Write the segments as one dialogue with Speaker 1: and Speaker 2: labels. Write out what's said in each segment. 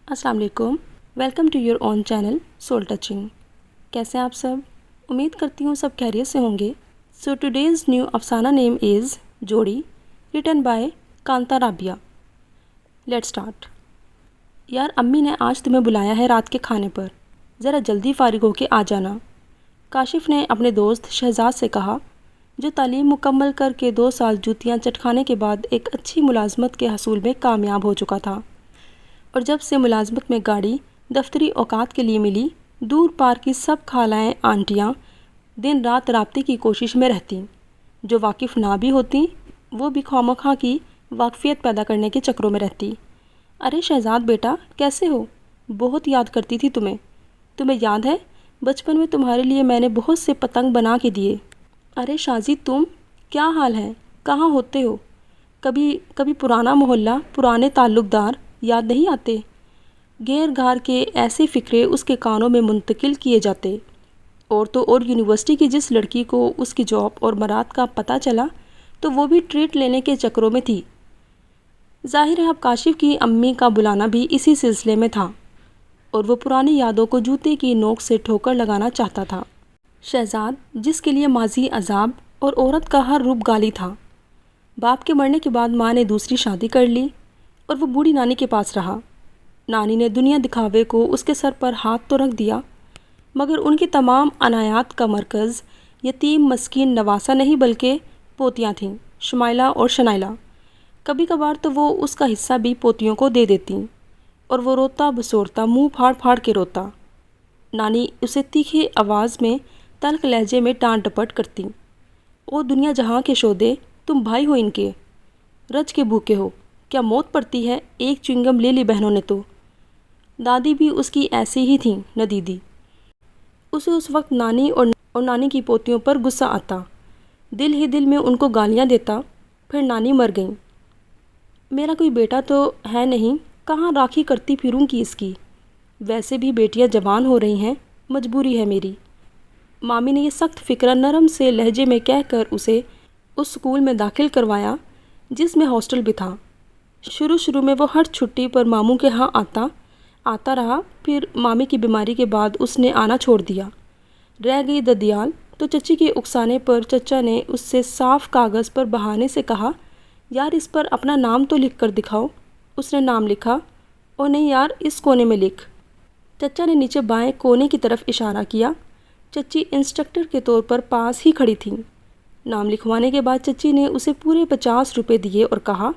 Speaker 1: السلام علیکم. Welcome to your own channel Soul Touching. کیسے ہیں آپ سب؟ امید کرتی ہوں سب خیریت سے ہوں گے. سو ٹوڈیز نیو افسانہ name is Jodi written by Kanta Rabia. Let start. یار امی نے آج تمہیں بلایا ہے رات کے کھانے پر، ذرا جلدی فارغ ہو کے آ جانا. کاشف نے اپنے دوست شہزاد سے کہا، جو تعلیم مکمل کر کے 2 سال جوتیاں چٹکانے کے بعد ایک اچھی ملازمت کے حصول میں کامیاب ہو چکا تھا، اور جب سے ملازمت میں گاڑی دفتری اوقات کے لیے ملی، دور پار کی سب خالائیں آنٹیاں دن رات رابطے کی کوشش میں رہتیں. جو واقف نہ بھی ہوتیں وہ بھی خوامخواہ کی واقفیت پیدا کرنے کے چکروں میں رہتی. ارے شہزاد بیٹا کیسے ہو؟ بہت یاد کرتی تھی تمہیں. تمہیں یاد ہے بچپن میں تمہارے لیے میں نے بہت سے پتنگ بنا کے دیے. ارے شازی تم، کیا حال ہے؟ کہاں ہوتے ہو؟ کبھی پرانا محلہ، پرانے تعلق دار یاد نہیں آتے؟ غیر گھار کے ایسے فکرے اس کے کانوں میں منتقل کیے جاتے. اور تو اور یونیورسٹی کی جس لڑکی کو اس کی جاب اور برات کا پتہ چلا تو وہ بھی ٹریٹ لینے کے چکروں میں تھی. ظاہر ہے اب کاشف کی امی کا بلانا بھی اسی سلسلے میں تھا، اور وہ پرانی یادوں کو جوتے کی نوک سے ٹھوکر لگانا چاہتا تھا. شہزاد جس کے لیے ماضی عذاب اور عورت کا ہر روپ گالی تھا. باپ کے مرنے کے بعد ماں نے دوسری شادی کر لی اور وہ بوڑھی نانی کے پاس رہا. نانی نے دنیا دکھاوے کو اس کے سر پر ہاتھ تو رکھ دیا، مگر ان کی تمام عنایات کا مرکز یتیم مسکین نواسہ نہیں بلکہ پوتیاں تھیں، شمائلہ اور شنائلہ. کبھی کبھار تو وہ اس کا حصہ بھی پوتیوں کو دے دیتیں، اور وہ روتا بسورتا منہ پھاڑ پھاڑ کے روتا. نانی اسے تیکھی آواز میں تلخ لہجے میں ڈانٹ ڈپٹ کرتی. او دنیا جہاں کے شودے، تم بھائی ہو ان کے، رج کے بھوکے ہو، کیا موت پڑتی ہے؟ ایک چنگم لے لی بہنوں نے تو. دادی بھی اس کی ایسی ہی تھیں ندیدی. اسے اس وقت نانی اور نانی کی پوتیوں پر غصہ آتا، دل ہی دل میں ان کو گالیاں دیتا. پھر نانی مر گئیں. میرا کوئی بیٹا تو ہے نہیں، کہاں راکھی کرتی پھروں کی اس کی. ویسے بھی بیٹیاں جوان ہو رہی ہیں، مجبوری ہے میری. مامی نے یہ سخت فکرہ نرم سے لہجے میں کہہ کر اسے اس سکول میں داخل کروایا جس میں ہاسٹل بھی تھا. شروع میں وہ ہر چھٹی پر ماموں کے ہاں آتا رہا. پھر مامی کی بیماری کے بعد اس نے آنا چھوڑ دیا. رہ گئی ددیال تو چچی کے اکسانے پر چچا نے اس سے صاف کاغذ پر بہانے سے کہا، یار اس پر اپنا نام تو لکھ کر دکھاؤ. اس نے نام لکھا. او نہیں یار اس کونے میں لکھ. چچا نے نیچے بائیں کونے کی طرف اشارہ کیا. چچی انسٹرکٹر کے طور پر پاس ہی کھڑی تھیں. نام لکھوانے کے بعد چچی نے اسے پورے 50 روپے دیے اور کہا،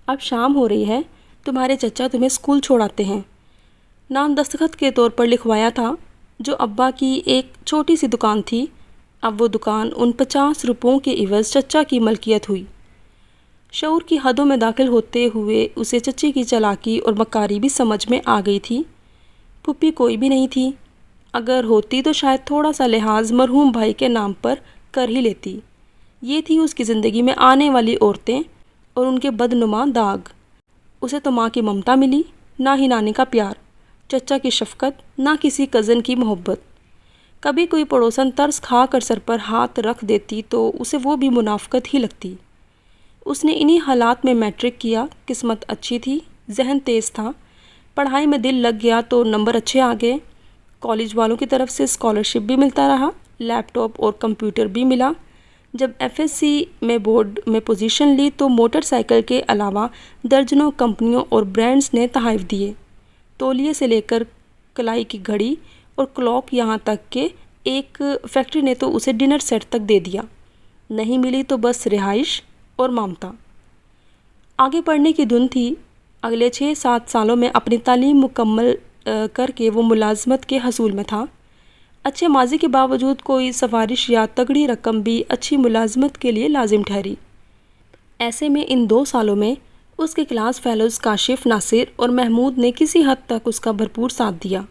Speaker 1: اب شام ہو رہی ہے، تمہارے چچا تمہیں اسکول چھوڑاتے ہیں. نام دستخط کے طور پر لکھوایا تھا، جو ابا کی ایک چھوٹی سی دکان تھی. اب وہ دکان ان 50 روپوں کے عوض چچا کی ملکیت ہوئی. شعور کی حدوں میں داخل ہوتے ہوئے اسے چچی کی چالاکی اور مکاری بھی سمجھ میں آ گئی تھی. پھپھی کوئی بھی نہیں تھی. اگر ہوتی تو شاید تھوڑا سا لحاظ مرحوم بھائی کے نام پر کر ہی لیتی. یہ تھی اس کی زندگی میں آنے والی عورتیں اور ان کے بدنما داغ. اسے تو ماں کی ممتا ملی، نہ ہی نانی کا پیار، چچا کی شفقت، نہ کسی کزن کی محبت. کبھی کوئی پڑوسن ترس کھا کر سر پر ہاتھ رکھ دیتی تو اسے وہ بھی منافقت ہی لگتی. اس نے انہی حالات میں میٹرک کیا. قسمت اچھی تھی، ذہن تیز تھا، پڑھائی میں دل لگ گیا تو نمبر اچھے آ گئے. کالج والوں کی طرف سے اسکالرشپ بھی ملتا رہا، لیپ ٹاپ اور کمپیوٹر بھی ملا. جب ایف ایس سی میں بورڈ میں پوزیشن لی تو موٹر سائیکل کے علاوہ درجنوں کمپنیوں اور برانڈز نے تحائف دیے. تولیے سے لے کر کلائی کی گھڑی اور کلاک، یہاں تک کہ ایک فیکٹری نے تو اسے ڈنر سیٹ تک دے دیا. نہیں ملی تو بس رہائش اور مامتا. آگے پڑھنے کی دھن تھی. اگلے 6-7 سالوں میں اپنی تعلیم مکمل کر کے وہ ملازمت کے حصول میں تھا. اچھے ماضی کے باوجود کوئی سفارش یا تگڑی رقم بھی اچھی ملازمت کے لیے لازم ٹھہری. ایسے میں ان 2 سالوں میں اس کے کلاس فیلوز کاشف، ناصر اور محمود نے کسی حد تک اس کا بھرپور ساتھ دیا.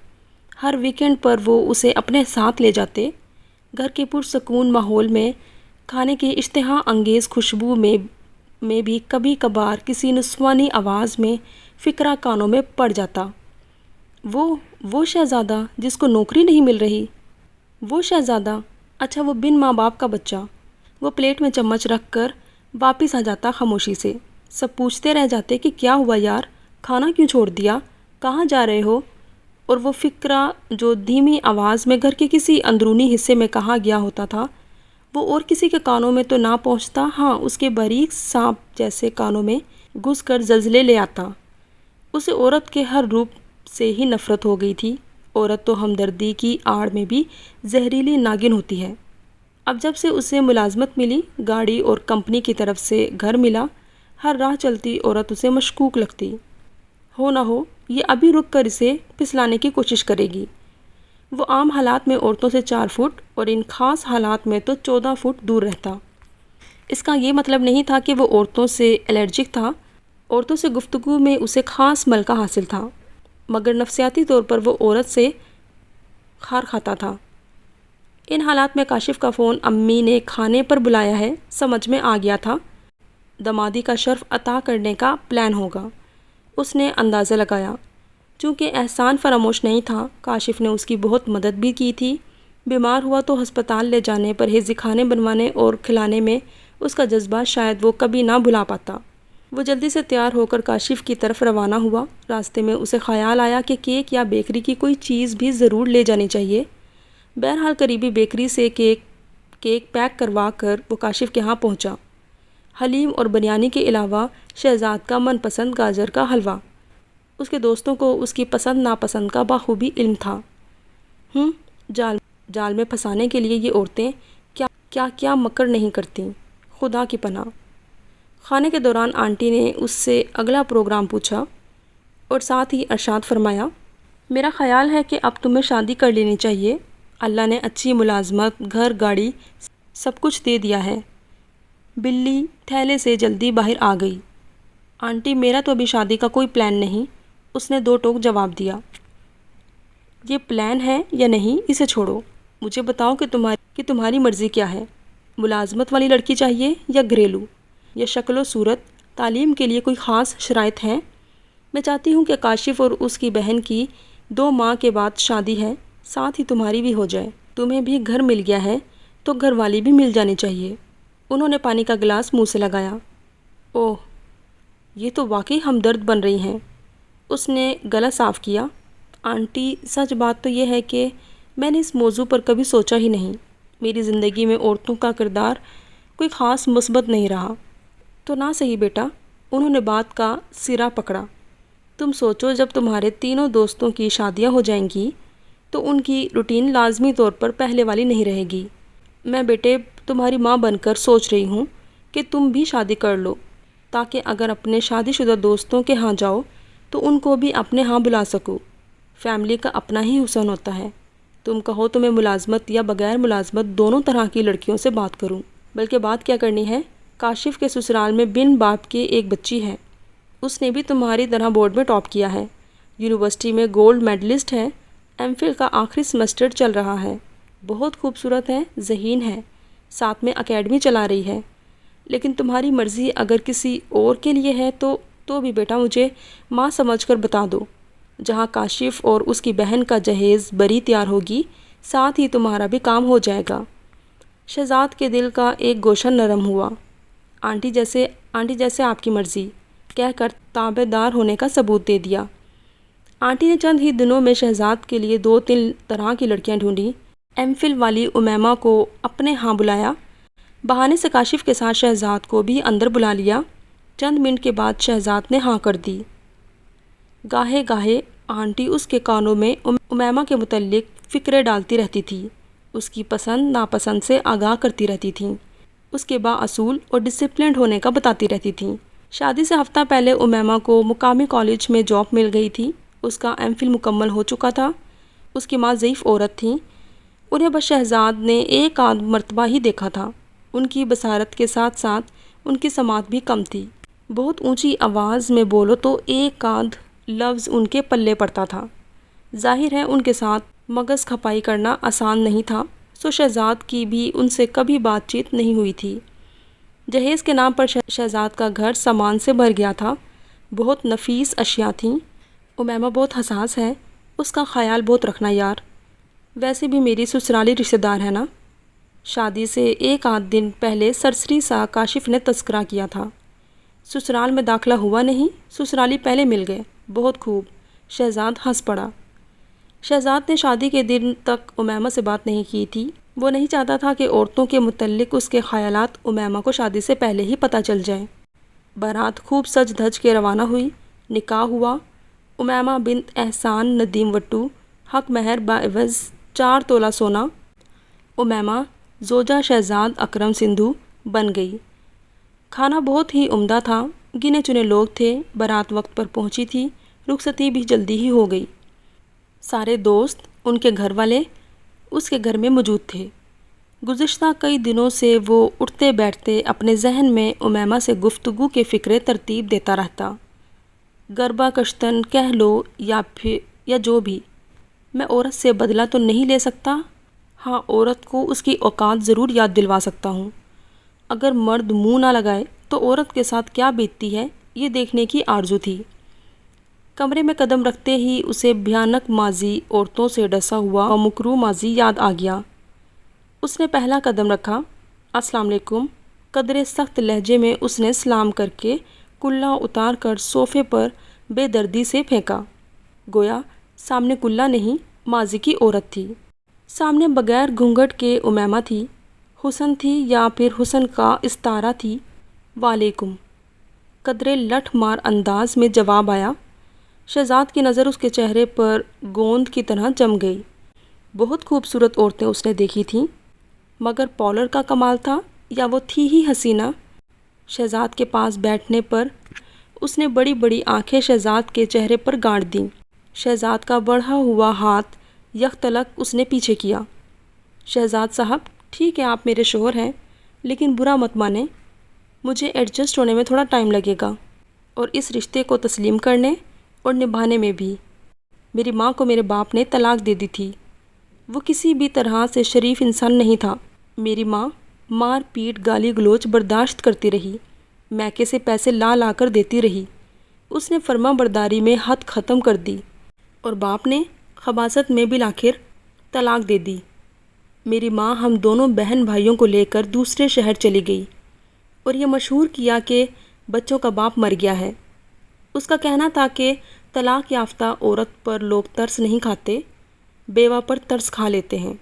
Speaker 1: ہر ویکینڈ پر وہ اسے اپنے ساتھ لے جاتے. گھر کے پرسکون ماحول میں، کھانے کی اشتہا انگیز خوشبو میں بھی کبھی کبھار کسی نسوانی آواز میں فکرہ کانوں میں پڑ جاتا. وہ شہزادہ جس کو نوکری نہیں مل رہی، وہ شہزادہ، اچھا وہ بن ماں باپ کا بچہ. وہ پلیٹ میں چمچ رکھ کر واپس آ جاتا خاموشی سے. سب پوچھتے رہ جاتے کہ کیا ہوا یار، کھانا کیوں چھوڑ دیا؟ کہاں جا رہے ہو؟ اور وہ فقرہ جو دھیمی آواز میں گھر کے کسی اندرونی حصے میں کہا گیا ہوتا تھا، وہ اور کسی کے کانوں میں تو نہ پہنچتا، ہاں اس کے باریک سانپ جیسے کانوں میں گھس کر زلزلے لے آتا۔ اسے عورت کے ہر روپ سے ہی نفرت ہو گئی تھی۔ عورت تو ہمدردی کی آڑ میں بھی زہریلی ناگن ہوتی ہے۔ اب جب سے اسے ملازمت ملی، گاڑی اور کمپنی کی طرف سے گھر ملا، ہر راہ چلتی عورت اسے مشکوک لگتی۔ ہو نہ ہو یہ ابھی رک کر اسے پھسلانے کی کوشش کرے گی۔ وہ عام حالات میں عورتوں سے 4 فٹ اور ان خاص حالات میں تو 14 فٹ دور رہتا۔ اس کا یہ مطلب نہیں تھا کہ وہ عورتوں سے الرجک تھا۔ عورتوں سے گفتگو میں اسے خاص ملکہ حاصل تھا، مگر نفسیاتی طور پر وہ عورت سے خار کھاتا تھا۔ ان حالات میں کاشف کا فون امی نے کھانے پر بلایا ہے سمجھ میں آ گیا تھا۔ دمادی کا شرف عطا کرنے کا پلان ہوگا، اس نے اندازہ لگایا۔ چونکہ احسان فراموش نہیں تھا، کاشف نے اس کی بہت مدد بھی کی تھی۔ بیمار ہوا تو ہسپتال لے جانے، پرہیزی کھانے بنوانے اور کھلانے میں اس کا جذبہ شاید وہ کبھی نہ بھلا پاتا۔ وہ جلدی سے تیار ہو کر کاشف کی طرف روانہ ہوا۔ راستے میں اسے خیال آیا کہ کیک یا بیکری کی کوئی چیز بھی ضرور لے جانی چاہیے۔ بہرحال قریبی بیکری سے کیک پیک کروا کر وہ کاشف کے ہاں پہنچا۔ حلیم اور بریانی کے علاوہ شہزاد کا من پسند گاجر کا حلوہ۔ اس کے دوستوں کو اس کی پسند ناپسند کا بخوبی علم تھا۔ جال میں پھنسانے کے لیے یہ عورتیں کیا مکر نہیں کرتیں، خدا کی پناہ۔ کھانے کے دوران آنٹی نے اس سے اگلا پروگرام پوچھا اور ساتھ ہی ارشاد فرمایا، میرا خیال ہے کہ اب تمہیں شادی کر لینی چاہیے۔ اللہ نے اچھی ملازمت، گھر، گاڑی سب کچھ دے دیا ہے۔ بلی تھیلے سے جلدی باہر آ گئی۔ آنٹی میرا تو ابھی شادی کا کوئی پلان نہیں، اس نے 2 ٹوک جواب دیا۔ یہ پلان ہے یا نہیں اسے چھوڑو، مجھے بتاؤ کہ تمہاری مرضی کیا ہے۔ ملازمت والی لڑکی چاہیے یا گھریلو، یا شکل و صورت، تعلیم کے لیے کوئی خاص شرائط ہیں؟ میں چاہتی ہوں کہ کاشف اور اس کی بہن کی 2 ماہ کے بعد شادی ہے، ساتھ ہی تمہاری بھی ہو جائے۔ تمہیں بھی گھر مل گیا ہے تو گھر والی بھی مل جانی چاہیے۔ انہوں نے پانی کا گلاس منہ سے لگایا۔ اوہ، یہ تو واقعی ہمدرد بن رہی ہیں۔ اس نے گلا صاف کیا۔ آنٹی سچ بات تو یہ ہے کہ میں نے اس موضوع پر کبھی سوچا ہی نہیں۔ میری زندگی میں عورتوں کا کردار کوئی خاص مثبت نہیں رہا۔ تو نہ صحیح بیٹا، انہوں نے بات کا سرا پکڑا۔ تم سوچو جب تمہارے تینوں دوستوں کی شادیاں ہو جائیں گی تو ان کی روٹین لازمی طور پر پہلے والی نہیں رہے گی۔ میں بیٹے تمہاری ماں بن کر سوچ رہی ہوں کہ تم بھی شادی کر لو، تاکہ اگر اپنے شادی شدہ دوستوں کے ہاں جاؤ تو ان کو بھی اپنے ہاں بلا سکو۔ فیملی کا اپنا ہی حسن ہوتا ہے۔ تم کہو تو میں ملازمت یا بغیر ملازمت دونوں طرح کی لڑکیوں سے بات کروں، بلکہ بات کیا کرنی ہے، کاشف کے سسرال میں بن باپ کے ایک بچی ہے۔ اس نے بھی تمہاری طرح بورڈ میں ٹاپ کیا ہے، یونیورسٹی میں گولڈ میڈلسٹ ہے، ایم فل کا آخری سمسٹر چل رہا ہے، بہت خوبصورت ہے، ذہین ہے، ساتھ میں اکیڈمی چلا رہی ہے۔ لیکن تمہاری مرضی اگر کسی اور کے لیے ہے تو بھی بیٹا مجھے ماں سمجھ کر بتا دو۔ جہاں کاشف اور اس کی بہن کا جہیز بری تیار ہوگی، ساتھ ہی تمہارا بھی کام ہو جائے گا۔ شہزاد کے دل کا ایک گوشہ نرم ہوا۔ آنٹی جیسے آپ کی مرضی کہہ کر تابع دار ہونے کا ثبوت دے دیا۔ آنٹی نے چند ہی دنوں میں شہزاد کے لیے 2-3 طرح کی لڑکیاں ڈھونڈیں۔ ایم فل والی امیمہ کو اپنے ہاں بلایا، بہانے سے کاشف کے ساتھ شہزاد کو بھی اندر بلا لیا۔ چند منٹ کے بعد شہزاد نے ہاں کر دی۔ گاہے گاہے آنٹی اس کے کانوں میں امیمہ کے متعلق فکرے ڈالتی رہتی تھی، اس کی پسند ناپسند سے آگاہ کرتی رہتی تھیں، اس کے بااصول اور ڈسپلنڈ ہونے کا بتاتی رہتی تھیں۔ شادی سے ہفتہ پہلے امیمہ کو مقامی کالج میں جاب مل گئی تھی، اس کا ایم فل مکمل ہو چکا تھا۔ اس کی ماں ضعیف عورت تھیں، انہیں بس شہزاد نے 1 آدھ مرتبہ ہی دیکھا تھا۔ ان کی بصارت کے ساتھ ساتھ ان کی سماعت بھی کم تھی۔ بہت اونچی آواز میں بولو تو 1 آدھ لفظ ان کے پلے پڑتا تھا۔ ظاہر ہے ان کے ساتھ مغز کھپائی کرنا آسان نہیں تھا، سو شہزاد کی بھی ان سے کبھی بات چیت نہیں ہوئی تھی۔ جہیز کے نام پر شہزاد کا گھر سامان سے بھر گیا تھا، بہت نفیس اشیاء تھیں۔ امیمہ بہت حساس ہے، اس کا خیال بہت رکھنا یار۔ ویسے بھی میری سسرالی رشتہ دار ہے نا۔ شادی سے 1 آدھ دن پہلے سرسری سا کاشف نے تذکرہ کیا تھا۔ سسرال میں داخلہ ہوا نہیں، سسرالی پہلے مل گئے، بہت خوب۔ شہزاد ہنس پڑا۔ شہزاد نے شادی کے دن تک امیمہ سے بات نہیں کی تھی۔ وہ نہیں چاہتا تھا کہ عورتوں کے متعلق اس کے خیالات امیمہ کو شادی سے پہلے ہی پتہ چل جائیں۔ بارات خوب سج دھج کے روانہ ہوئی۔ نکاح ہوا۔ امیمہ بنت احسان ندیم وٹو، حق مہر بعوض 4 تولہ سونا، امیمہ زوجہ شہزاد اکرم سندھو بن گئی۔ کھانا بہت ہی عمدہ تھا، گنے چنے لوگ تھے، بارات وقت پر پہنچی تھی، رخصتی بھی جلدی ہی ہو گئی۔ سارے دوست، ان کے گھر والے اس کے گھر میں موجود تھے۔ گزشتہ کئی دنوں سے وہ اٹھتے بیٹھتے اپنے ذہن میں امیمہ سے گفتگو کے فکرے ترتیب دیتا رہتا۔ گربہ کشتن کہہ لو یا جو بھی، میں عورت سے بدلہ تو نہیں لے سکتا، ہاں عورت کو اس کی اوقات ضرور یاد دلوا سکتا ہوں۔ اگر مرد منہ نہ لگائے تو عورت کے ساتھ کیا بیتتی ہے، یہ دیکھنے کی آرزو تھی۔ کمرے میں قدم رکھتے ہی اسے بھیانک ماضی، عورتوں سے ڈسا ہوا اور مکروہ ماضی یاد آ گیا۔ اس نے پہلا قدم رکھا۔ السلام علیکم، قدرے سخت لہجے میں اس نے سلام کر کے کلہ اتار کر صوفے پر بے دردی سے پھینکا۔ گویا سامنے کلہ نہیں، ماضی کی عورت تھی۔ سامنے بغیر گھونگھٹ کے امیمہ تھی۔ حسن تھی یا پھر حسن کا استعارہ تھی؟ وعلیکم، قدرے لٹھ مار انداز میں جواب آیا۔ شہزاد کی نظر اس کے چہرے پر گوند کی طرح جم گئی۔ بہت خوبصورت عورتیں اس نے دیکھی تھیں، مگر پارلر کا کمال تھا یا وہ تھی ہی حسینہ؟ شہزاد کے پاس بیٹھنے پر اس نے بڑی بڑی آنکھیں شہزاد کے چہرے پر گاڑ دیں۔ شہزاد کا بڑھا ہوا ہاتھ یکتلک اس نے پیچھے کیا۔ شہزاد صاحب، ٹھیک ہے آپ میرے شوہر ہیں، لیکن برا مت مانیں، مجھے ایڈجسٹ ہونے میں تھوڑا ٹائم لگے گا، اور اس رشتے کو تسلیم کرنے اور نبھانے میں بھی۔ میری ماں کو میرے باپ نے طلاق دے دی تھی۔ وہ کسی بھی طرح سے شریف انسان نہیں تھا۔ میری ماں مار پیٹ گالی گلوچ برداشت کرتی رہی، میکے سے پیسے لا لا کر دیتی رہی۔ اس نے فرما برداری میں حد ختم کر دی، اور باپ نے خباثت میں بالآخر طلاق دے دی۔ میری ماں ہم دونوں بہن بھائیوں کو لے کر دوسرے شہر چلی گئی اور یہ مشہور کیا کہ بچوں کا باپ مر گیا ہے۔ اس کا کہنا تھا کہ طلاق یافتہ عورت پر لوگ ترس نہیں کھاتے، بیوہ پر ترس کھا لیتے ہیں۔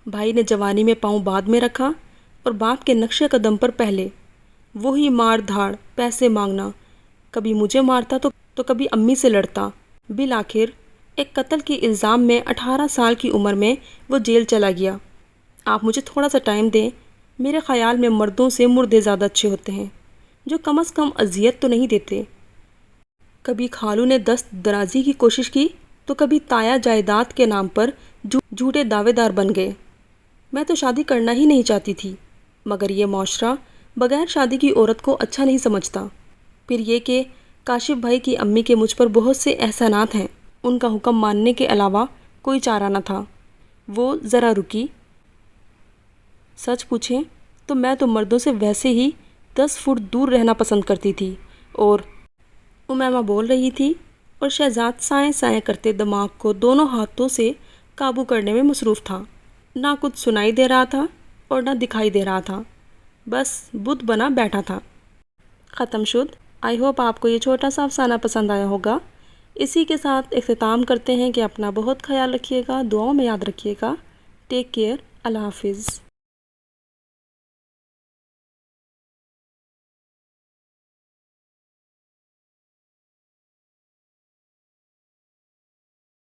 Speaker 1: بھائی نے جوانی میں پاؤں بعد میں رکھا اور باپ کے نقش قدم پر پہلے۔ وہی مار دھاڑ، پیسے مانگنا، کبھی مجھے مارتا تو کبھی امی سے لڑتا۔ بالآخر ایک قتل کے الزام میں 18 سال کی عمر میں وہ جیل چلا گیا۔ آپ مجھے تھوڑا سا ٹائم دیں، میرے خیال میں مردوں سے مردے زیادہ اچھے ہوتے ہیں، جو کم از کم اذیت تو نہیں دیتے۔ کبھی خالو نے دست درازی کی کوشش کی تو کبھی تایا جائیداد کے نام پر جھوٹے دعوے دار بن گئے۔ میں تو شادی کرنا ہی نہیں چاہتی تھی، مگر یہ معاشرہ بغیر شادی کی عورت کو اچھا نہیں سمجھتا۔ پھر یہ کہ کاشف بھائی کی امی کے مجھ پر بہت سے احسانات ہیں، ان کا حکم ماننے کے علاوہ کوئی چارہ نہ تھا۔ وہ ذرا رکی۔ سچ پوچھیں تو میں تو مردوں سے ویسے ہی 10 فٹ دور رہنا پسند کرتی تھی، اور امیمہ بول رہی تھی اور شہزاد سائیں سائیں کرتے دماغ کو دونوں ہاتھوں سے قابو کرنے میں مصروف تھا۔ نہ کچھ سنائی دے رہا تھا اور نہ دکھائی دے رہا تھا، بس بت بنا بیٹھا تھا۔ ختم شد۔ آئی ہوپ آپ کو یہ چھوٹا سا افسانہ پسند آیا ہوگا۔ اسی کے ساتھ اختتام کرتے ہیں کہ اپنا بہت خیال رکھیے گا، دعاؤں میں یاد رکھیے گا۔ Take care. اللہ حافظ۔